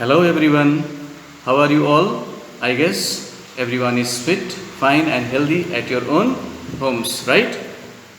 Hello everyone, how are you all? I guess everyone is fit, fine and healthy at your own homes, right?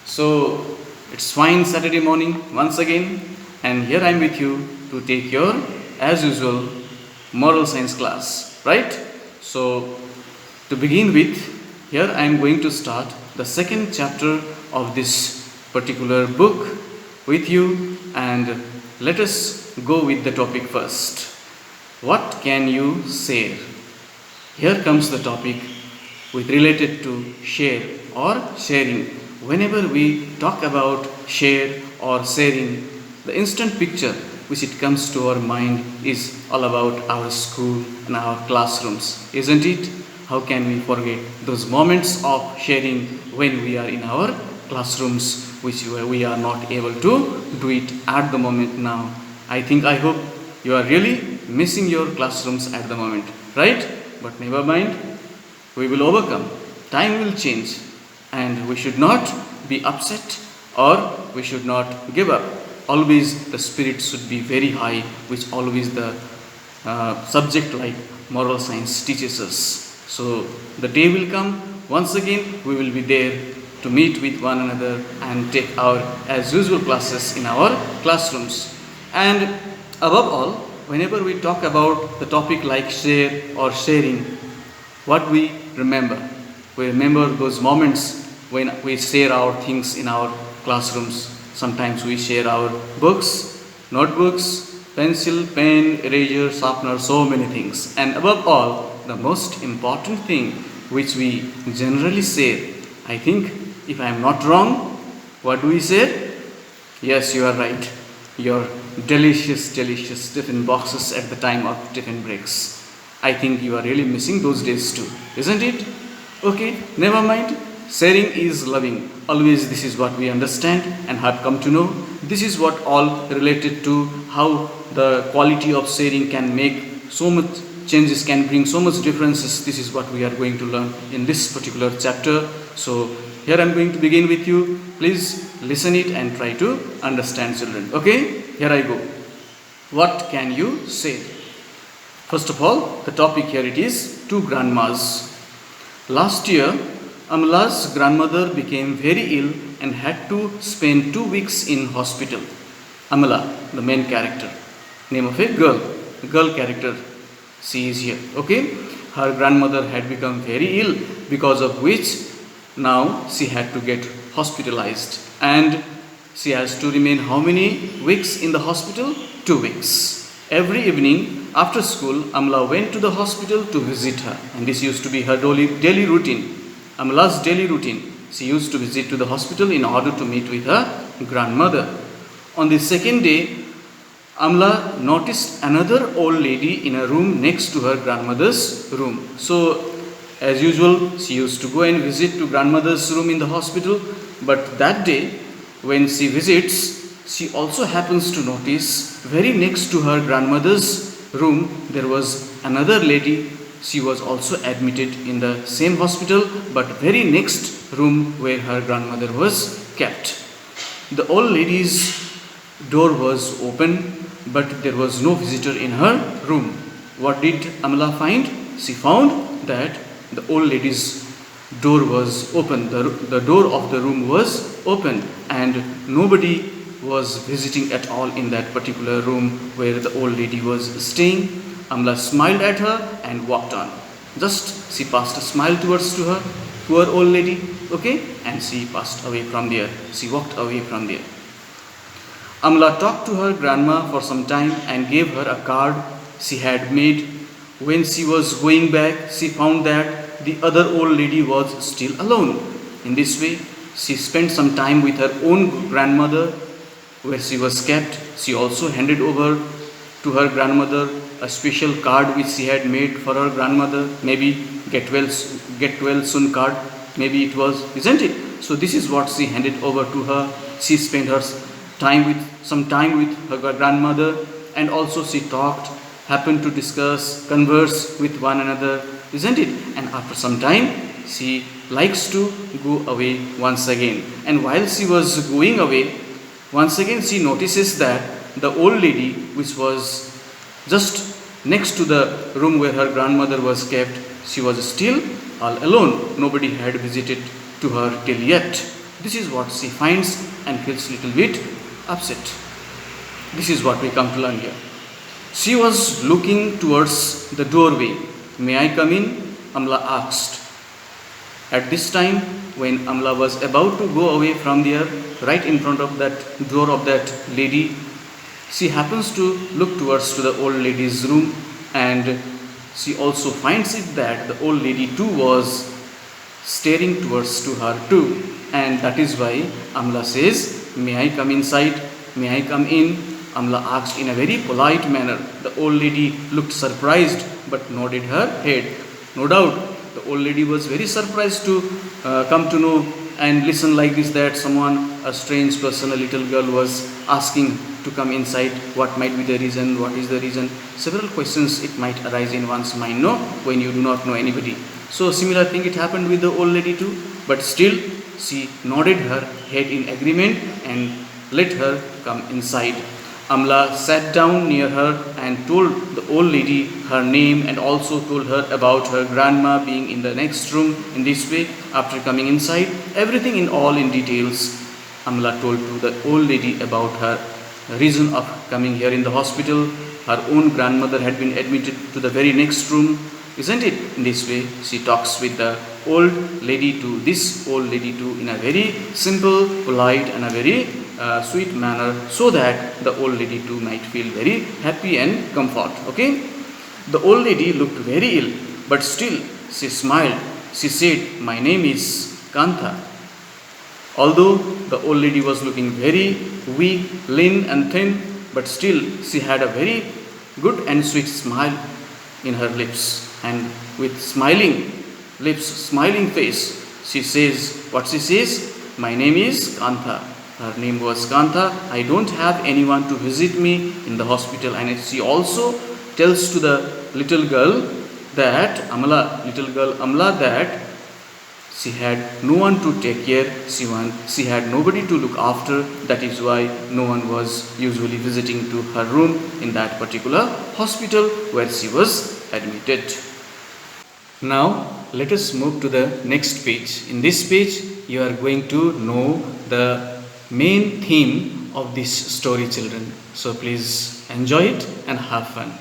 So it's fine Saturday morning once again, and here I am with you to take your, as usual, moral science class, right? So to begin with, here I am going to start the second chapter of this particular book with you, and let us go with the topic first. What can you share? Here comes the topic with related to share or sharing. Whenever we talk about share or sharing, the instant picture which it comes to our mind is all about our school and our classrooms, isn't it? How can we forget those moments of sharing when we are in our classrooms, which we are not able to do it at the moment now? I hope you are really missing your classrooms at the moment, right? But never mind, we will overcome. Time will change, and we should not be upset or we should not give up. Always the spirit should be very high, which always the subject like moral science teaches us. So the day will come, once again we will be there to meet with one another and take our as usual classes in our classrooms. And above all, whenever we talk about the topic like share or sharing, what we remember? We remember those moments when we share our things in our classrooms. Sometimes we share our books, notebooks, pencil, pen, eraser, sharpener, so many things. And above all, the most important thing which we generally share, I think, if I am not wrong, what do we say? Yes, you are right. Your delicious tiffin boxes at the time of tiffin breaks. I think you are really missing those days too, isn't it? Okay, never mind. Sharing is loving. Always this is what we understand and have come to know. This is what all related to how the quality of sharing can make so much changes, can bring so much differences. This is what we are going to learn in this particular chapter. So here I am going to begin with you. Please listen it and try to understand, children. Okay, here I go. What can you say? First of all, the topic here it is two grandmas. Last year, Amla's grandmother became very ill and had to spend 2 weeks in hospital. Amla, the main character, name of a girl character. She is here. Okay, her grandmother had become very ill, because of which now she had to get hospitalized, and she has to remain how many weeks in the hospital? 2 weeks. Every evening after school, Amla went to the hospital to visit her, and this used to be her daily routine. Amla's daily routine. She used to visit to the hospital in order to meet with her grandmother. On the second day, Amla noticed another old lady in a room next to her grandmother's room. So, as usual, she used to go and visit to grandmother's room in the hospital. But that day, when she visits, she also happens to notice very next to her grandmother's room, there was another lady. She was also admitted in the same hospital, but very next room where her grandmother was kept. The old lady's door was open, but there was no visitor in her room. What did Amla find? She found that the old lady's door was open. The door of the room was open, and nobody was visiting at all in that particular room where the old lady was staying. Amla smiled at her and walked on. Just she passed a smile towards to her, poor old lady, okay, and she passed away from there. She walked away from there. Amla talked to her grandma for some time and gave her a card she had made. When she was going back, she found that the other old lady was still alone. In this way, she spent some time with her own grandmother where she was kept. She also handed over to her grandmother a special card which she had made for her grandmother. Maybe get well soon card. Maybe it was, isn't it? So this is what she handed over to her. She spent some time with her grandmother, and also she talked, happened to discuss, converse with one another, isn't it? And after some time, she likes to go away once again. And while she was going away, once again she notices that the old lady, which was just next to the room where her grandmother was kept. She was still all alone. Nobody had visited to her till yet. This is what she finds and feels little bit upset. This is what we come to learn here. She was looking towards the doorway. May I come in? Amla asked. At this time, when Amla was about to go away from there, right in front of that door of that lady, she happens to look towards to the old lady's room, and she also finds it that the old lady too was staring towards to her too, and that is why Amla says, "May I come inside? May I come in?" Amla asked in a very polite manner. The old lady looked surprised but nodded her head. No doubt, the old lady was very surprised to come to know and listen like this, that someone, a strange person, a little girl, was asking to come inside. What might be the reason? What is the reason? Several questions it might arise in one's mind, no, when you do not know anybody. So similar thing it happened with the old lady too, but still she nodded her head in agreement and let her come inside. Amla sat down near her and told the old lady her name, and also told her about her grandma being in the next room in this way. After coming inside, everything in all in details, Amla told to the old lady about her reason of coming here in the hospital. Her own grandmother had been admitted to the very next room, isn't it? In this way, she talks with the old lady to this old lady too in a very simple, polite, and a very sweet manner, so that the old lady too might feel very happy and comfort. Okay? The old lady looked very ill, but still she smiled. She said, "My name is Kantha." Although the old lady was looking very weak, lean and thin, but still she had a very good and sweet smile in her lips. And with smiling lips, smiling face, she says, what she says? "My name is Kantha." Her name was Kantha. "I don't have anyone to visit me in the hospital." And she also tells to the little girl that Amla, that she had no one to take care. She had nobody to look after. That is why no one was usually visiting to her room in that particular hospital where she was admitted. Now let us move to the next page. In this page, you are going to know the main theme of this story, children. So please enjoy it and have fun.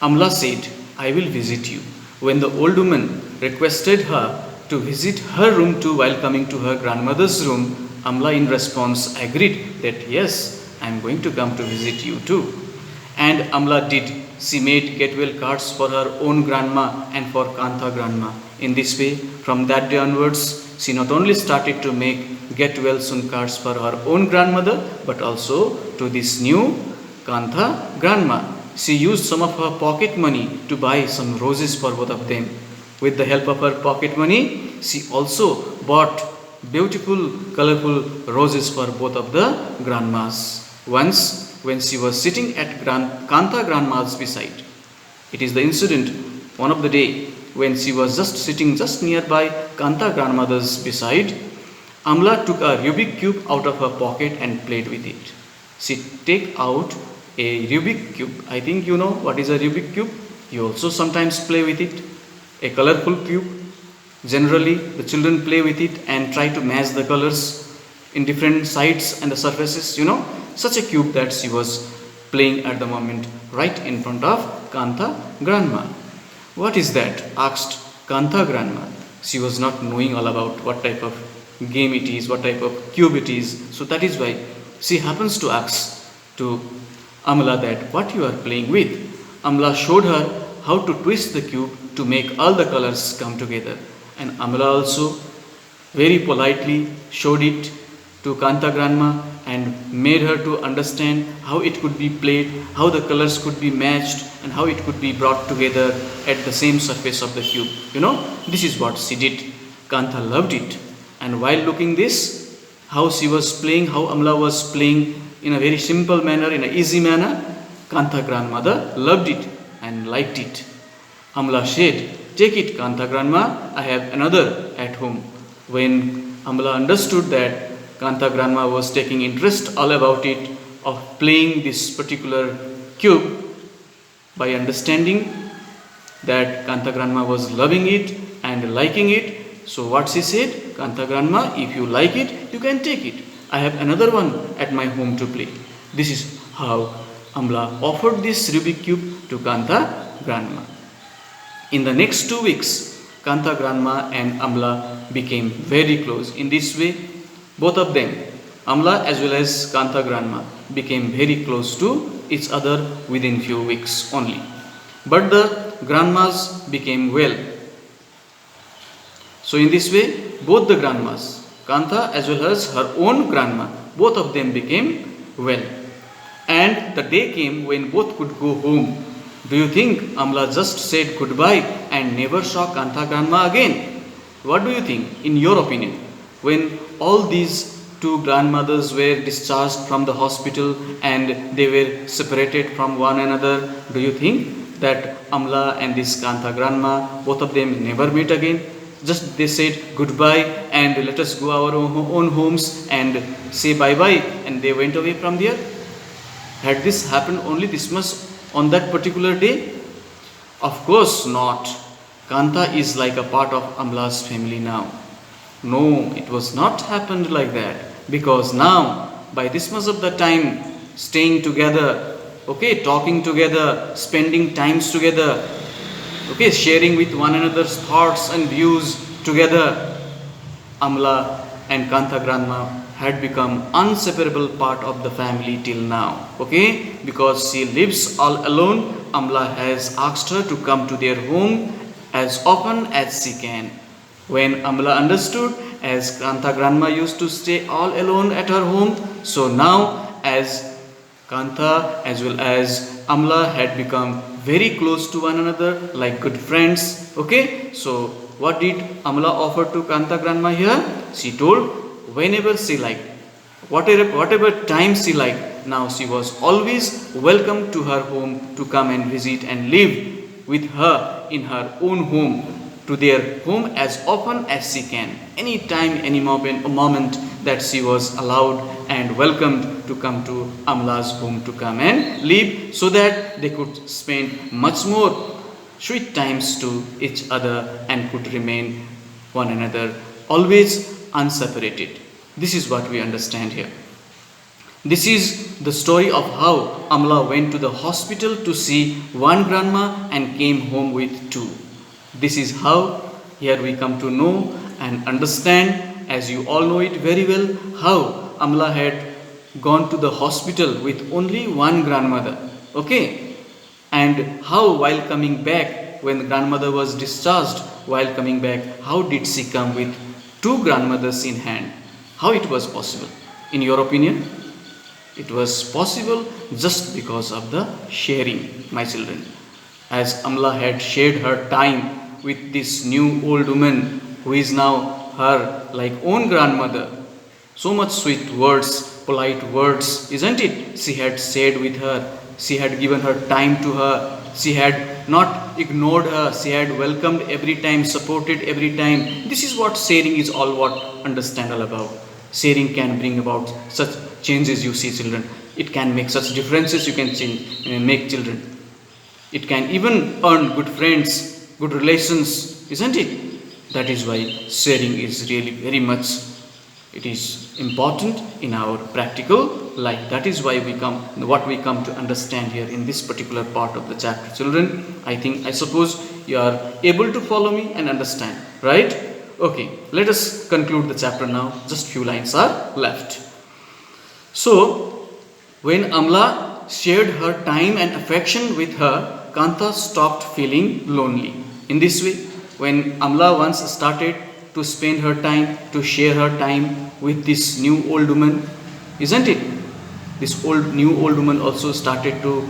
Amla said, "I will visit you." When the old woman requested her to visit her room too while coming to her grandmother's room, Amla in response agreed that yes, I am going to come to visit you too. And Amla did. She made get well cards for her own grandma and for Kantha grandma. In this way, from that day onwards, she not only started to make get well soon cards for her own grandmother, but also to this new Kantha grandma. She used some of her pocket money to buy some roses for both of them. With the help of her pocket money, she also bought beautiful, colorful roses for both of the grandmas. Once, when she was sitting at Kantha grandma's beside, it is the incident, one of the day, when she was just sitting just nearby Kantha grandmother's beside, Amla took a Rubik cube out of her pocket and played with it. She take out a Rubik cube. I think you know what is a Rubik cube. You also sometimes play with it. A colorful cube. Generally, the children play with it and try to match the colors in different sides and the surfaces, you know. Such a cube that she was playing at the moment right in front of Kantha grandma. "What is that?" asked Kantha grandma. She was not knowing all about what type of game it is, what type of cube it is. So that is why she happens to ask to Amla that what you are playing with. Amla showed her how to twist the cube to make all the colors come together. And Amla also very politely showed it to Kantha grandma and made her to understand how it could be played, how the colors could be matched, and how it could be brought together at the same surface of the cube. You know, this is what she did. Kantha loved it. And while looking this, how she was playing, how Amla was playing in a very simple manner, in an easy manner, Kantha grandmother loved it and liked it. Amla said, "Take it, Kantha grandma, I have another at home." When Amla understood that Kantha grandma was taking interest all about it, of playing this particular cube, By understanding that Kanta grandma was loving it and liking it, so what she said, Kanta grandma, if you like it, you can take it. I have another one at my home to play. This is how Amla offered this Rubik cube to Kanta grandma. In the next 2 weeks, Kanta grandma and Amla became very close. In this way, both of them, Amla as well as Kanta grandma, became very close to each other within few weeks only. But the grandmas became well. So in this way, both the grandmas, Kanta as well as her own grandma, both of them became well. And the day came when both could go home. Do you think Amla just said goodbye and never saw Kanta grandma again? What do you think, in your opinion? When all these two grandmothers were discharged from the hospital and they were separated from one another, do you think that Amla and this Kanta grandma, both of them never met again? Just they said goodbye and let us go our own homes and say bye-bye, and they went away from there? Had this happened only this much on that particular day? Of course not. Kanta is like a part of Amla's family now. No, it was not happened like that, because now by this much of the time staying together, okay, talking together, spending times together, okay, sharing with one another's thoughts and views together, Amla and Kanta grandma had become inseparable part of the family till now, okay, because she lives all alone. Amla has asked her to come to their home as often as she can. When Amla understood, as Kanta grandma used to stay all alone at her home, so now as Kanta as well as Amla had become very close to one another like good friends, okay. So what did Amla offer to Kanta grandma here? She told whenever she liked, whatever time she liked, now she was always welcome to her home to come and visit and live with her in her own home, to their home as often as she can, any time, any moment that she was allowed and welcomed to come to Amla's home to come and live, so that they could spend much more sweet times to each other and could remain one another always unseparated. This is what we understand here. This is the story of how Amla went to the hospital to see one grandma and came home with two. This is how here we come to know and understand, as you all know it very well, how Amla had gone to the hospital with only one grandmother, okay, and how while coming back, when the grandmother was discharged, while coming back, how did she come with two grandmothers in hand? How it was possible? In your opinion? It was possible just because of the sharing, my children. As Amla had shared her time with this new old woman who is now her like own grandmother, so much sweet words, polite words, isn't it? She had said with her, she had given her time to her, she had not ignored her, she had welcomed every time, supported every time. This is what sharing is all understand all about. Sharing can bring about such changes, you see children. It can make such differences, you can make children. It can even earn good friends, good relations, isn't it? That is why sharing is really very much, it is important in our practical life. That is why what we come to understand here in this particular part of the chapter. Children, I suppose you are able to follow me and understand, right? Okay, let us conclude the chapter now. Just few lines are left. So, when Amla shared her time and affection with her, Kanta stopped feeling lonely. In this way, when Amla once started to spend her time, to share her time with this new old woman, isn't it? This new old woman also started to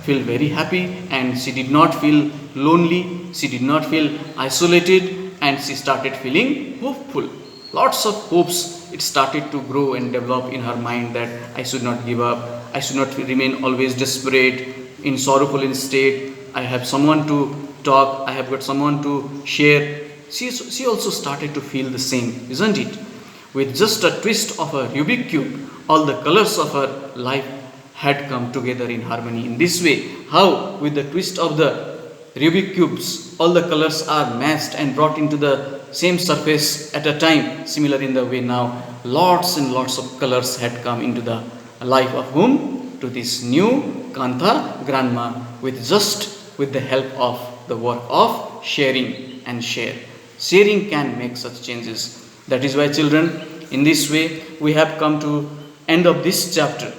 feel very happy, and she did not feel lonely, she did not feel isolated, and she started feeling hopeful. Lots of hopes, it started to grow and develop in her mind that I should not give up, I should not remain always desperate, in sorrowful in state. I have someone to talk, I have got someone to share. She also started to feel the same, isn't it? With just a twist of a Rubik cube, all the colors of her life had come together in harmony. In this way, how with the twist of the Rubik cubes, all the colors are matched and brought into the same surface at a time. Similar in the way now, lots and lots of colors had come into the life of whom? To this new Kantha grandma, with the help of the work of sharing and share. Sharing can make such changes. That is why, children, in this way we have come to end of this chapter.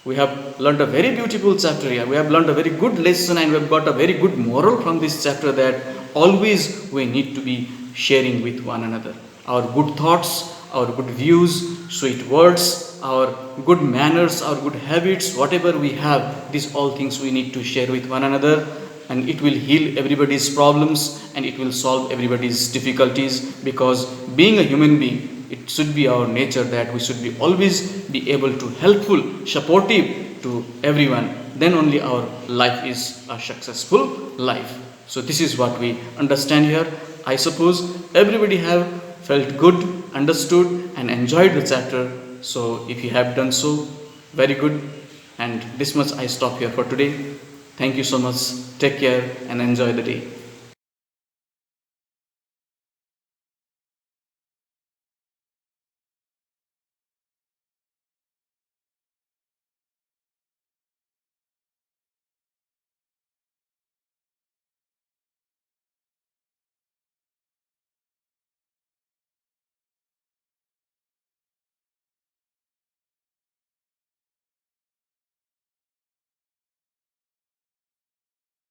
We have learned a very beautiful chapter here. We have learned a very good lesson, and we have got a very good moral from this chapter, that always we need to be sharing with one another. Our good thoughts, our good views, sweet words, our good manners, our good habits, whatever we have, these all things we need to share with one another, and it will heal everybody's problems and it will solve everybody's difficulties, because being a human being, it should be our nature that we should be always be able to helpful, supportive to everyone. Then only our life is a successful life. So this is what we understand here. I suppose everybody have felt good, understood and enjoyed the chapter. So if you have done so, very good. And this much I stop here for today. Thank you so much. Take care and enjoy the day.